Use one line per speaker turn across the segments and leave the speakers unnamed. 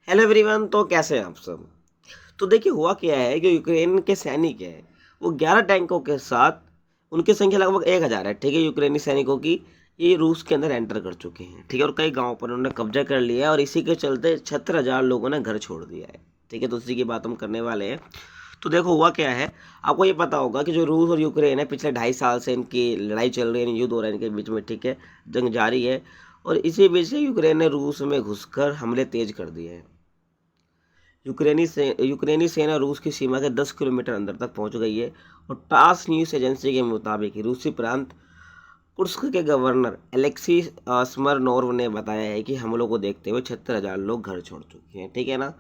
Hello everyone. तो कैसे हैं आप सब। तो देखिए हुआ क्या है कि यूक्रेन के सैनिक हैं वो 11 टैंकों के साथ, उनकी संख्या लगभग 1000 है, ठीक है, यूक्रेनी सैनिकों की, ये रूस के अंदर एंटर कर चुके हैं, ठीक है, और कई गांवों पर उन्होंने कब्जा कर लिया है और इसी के चलते 76,000 लोगों ने घर छोड़ दिया है, ठीक है। तो उसी की बात हम करने वाले हैं। तो देखो हुआ क्या है, आपको ये पता होगा कि जो रूस और यूक्रेन है पिछले 2.5 साल से इनकी लड़ाई चल रही है, युद्ध हो रहा है इनके बीच में, ठीक है, जंग जारी है। और इसी बीच से यूक्रेन ने रूस में घुसकर हमले तेज कर दिए हैं। यूक्रेनी सेना रूस की सीमा के 10 किलोमीटर अंदर तक पहुंच गई है। और टास न्यूज़ एजेंसी के मुताबिक रूसी प्रांत कुर्स्क के गवर्नर एलेक्सी स्मरनोव ने बताया है कि हमलों को देखते हुए 76,000 लोग घर छोड़ चुके हैं, ठीक है ना।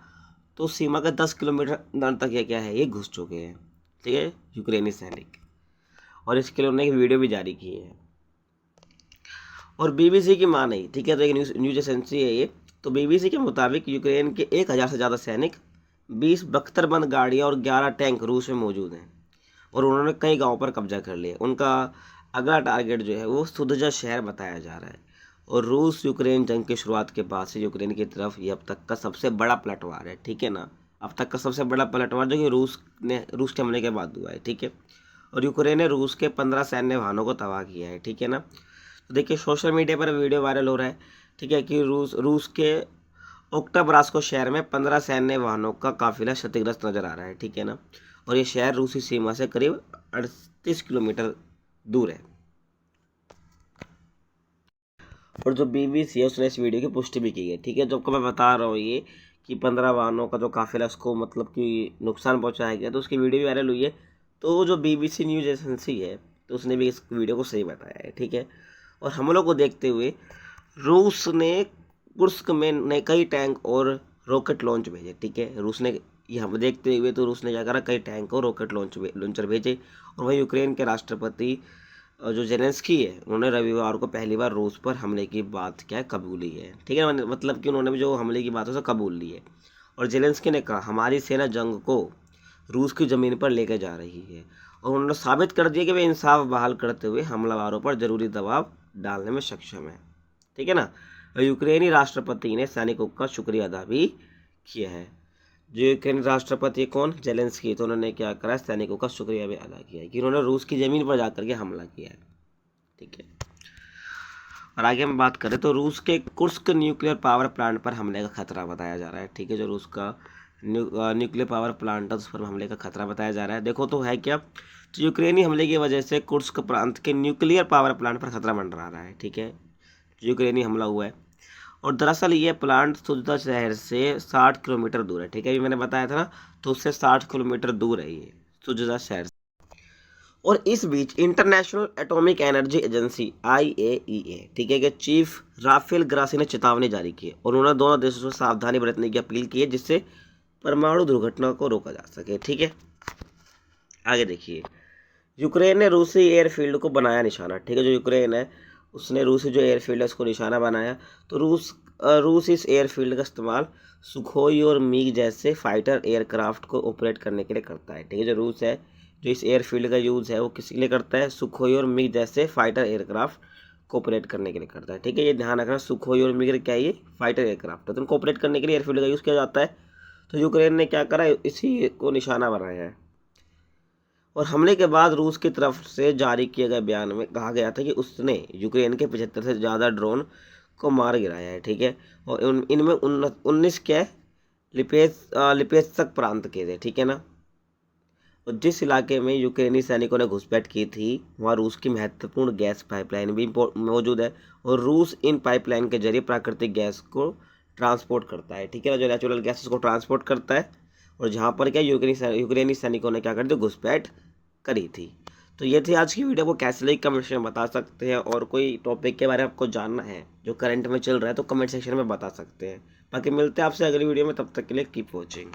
तो सीमा के 10 किलोमीटर अंदर तक ये क्या है, ये घुस चुके हैं, ठीक है, यूक्रेनी सैनिक। और इसके लिए उन्होंने एक वीडियो भी जारी की है। और बीबीसी की मान नहीं, ठीक है, तो एक न्यूज़ एजेंसी है ये। तो बीबीसी के मुताबिक यूक्रेन के 1000 से ज़्यादा सैनिक, 20 बख्तरबंद गाड़ियाँ और 11 टैंक रूस में मौजूद हैं। और उन्होंने कई गांवों पर कब्जा कर लिया। उनका अगला टारगेट जो है वो सुदजा शहर बताया जा रहा है। और रूस यूक्रेन जंग की शुरुआत के बाद से यूक्रेन की तरफ ये अब तक का सबसे बड़ा पलटवार है, ठीक है ना। अब तक का सबसे बड़ा पलटवार जो कि रूस के हमले के बाद हुआ है, ठीक है। और यूक्रेन ने रूस के 15 सैन्य वाहनों को तबाह किया है, ठीक है ना। तो देखिए सोशल मीडिया पर वीडियो वायरल हो रहा है, ठीक है, कि रूस के ओक्टाब्रास्को शहर में 15 सैन्य वाहनों का काफिला क्षतिग्रस्त नजर आ रहा है, ठीक है ना। और ये शहर रूसी सीमा से करीब 38 किलोमीटर दूर है। और जो बीबीसी है उसने इस वीडियो की पुष्टि भी की है, ठीक है। जो आपको मैं बता रहा हूँ ये कि 15 वाहनों का जो काफिला उसको मतलब कि नुकसान पहुंचाया गया, तो उसकी वीडियो भी वायरल हुई है। तो जो बीबीसी न्यूज एजेंसी है तो उसने भी इस वीडियो को सही बताया है, ठीक है। और हमलों को देखते हुए रूस ने कुर्स्क में ने कई टैंक और रॉकेट लॉन्च भेजे, ठीक है। रूस ने ये हम देखते हुए तो रूस ने क्या करा, कई टैंक और रॉकेट लॉन्चर भेजे। और वहीं यूक्रेन के राष्ट्रपति जो जेलेंस्की है उन्होंने रविवार को पहली बार रूस पर हमले की बात क्या है कबूली है, ठीक है, मतलब कि उन्होंने भी जो हमले की बात है उसे कबूल ली है। और जेलेंस्की ने कहा हमारी सेना जंग को रूस की ज़मीन पर लेकर जा रही है। और उन्होंने साबित कर दिया कि वे इंसाफ बहाल करते हुए हमलावरों पर जरूरी दबाव डालने में सक्षम है, ठीक है ना। और यूक्रेनी राष्ट्रपति ने सैनिकों का शुक्रिया अदा भी किया है। जो यूक्रेनी राष्ट्रपति कौन, जेलेंस्की, तो उन्होंने क्या करा, सैनिकों का शुक्रिया भी अदा किया है कि उन्होंने रूस की ज़मीन पर जाकर के हमला किया है, ठीक है। और आगे हम बात करें तो रूस के कुर्स्क न्यूक्लियर पावर प्लांट पर हमले का खतरा बताया जा रहा है, ठीक है। जो रूस का न्यूक्लियर पावर प्लांट है उस पर हमले का खतरा बताया जा रहा है। देखो तो है क्या, तो यूक्रेनी हमले की वजह से कुर्स्क प्रांत के न्यूक्लियर पावर प्लांट पर खतरा मंडरा रहा है, ठीक है। यूक्रेनी हमला हुआ है। और दरअसल ये प्लांट सुजदा शहर से 60 किलोमीटर दूर है, ठीक है, अभी मैंने बताया था ना, तो उससे 60 किलोमीटर दूर है ये सुजदा शहर से। और इस बीच international atomic energy agency IAEA, ठीक है, के चीफ राफेल ग्रासी ने चेतावनी जारी की है। और उन्होंने दोनों देशों से सावधानी बरतने की अपील की है जिससे परमाणु दुर्घटना को रोका जा सके, ठीक है। आगे देखिए, यूक्रेन ने रूसी एयरफील्ड को बनाया निशाना, ठीक है। जो यूक्रेन है उसने रूसी जो एयरफील्ड है उसको निशाना बनाया। तो रूस इस एयरफील्ड का इस्तेमाल सुखोई और मीग जैसे फाइटर एयरक्राफ्ट को ऑपरेट करने के लिए करता है, ठीक है। जो रूस है जो इस एयरफील्ड का यूज़ है वो किस लिए करता है, सुखोई और मिग जैसे फाइटर एयरक्राफ्ट को ऑपरेट करने के लिए करता है, ठीक है। ये ध्यान रखना, सुखोई और मिग क्या है, ये फाइटर एयरक्राफ्ट है, तो उनको ऑपरेट करने के लिए एयरफील्ड का यूज़ किया जाता है। तो यूक्रेन ने क्या करा, इसी को निशाना बनाया है। और हमले के बाद रूस की तरफ से जारी किए गए बयान में कहा गया था कि उसने यूक्रेन के 75 से ज़्यादा ड्रोन को मार गिराया है, ठीक है। और इनमें 19 क्या लिपेत्स्क प्रांत के थे, ठीक है ना। और जिस इलाके में यूक्रेनी सैनिकों ने घुसपैठ की थी वहाँ रूस की महत्वपूर्ण गैस पाइपलाइन भी मौजूद है। और रूस इन पाइपलाइन के जरिए प्राकृतिक गैस को ट्रांसपोर्ट करता है, ठीक है ना, जो नेचुरल गैस को ट्रांसपोर्ट करता है। और जहाँ पर क्या यूक्रेनी सैनिकों ने क्या कर दिया, घुसपैठ करी थी। तो ये थी आज की वीडियो, को कैसे लगी कमेंट सेक्शन में बता सकते हैं। और कोई टॉपिक के बारे में आपको जानना है जो करंट में चल रहा है तो कमेंट सेक्शन में बता सकते हैं। बाकी मिलते हैं आपसे अगली वीडियो में, तब तक के लिए कीप वॉचिंग।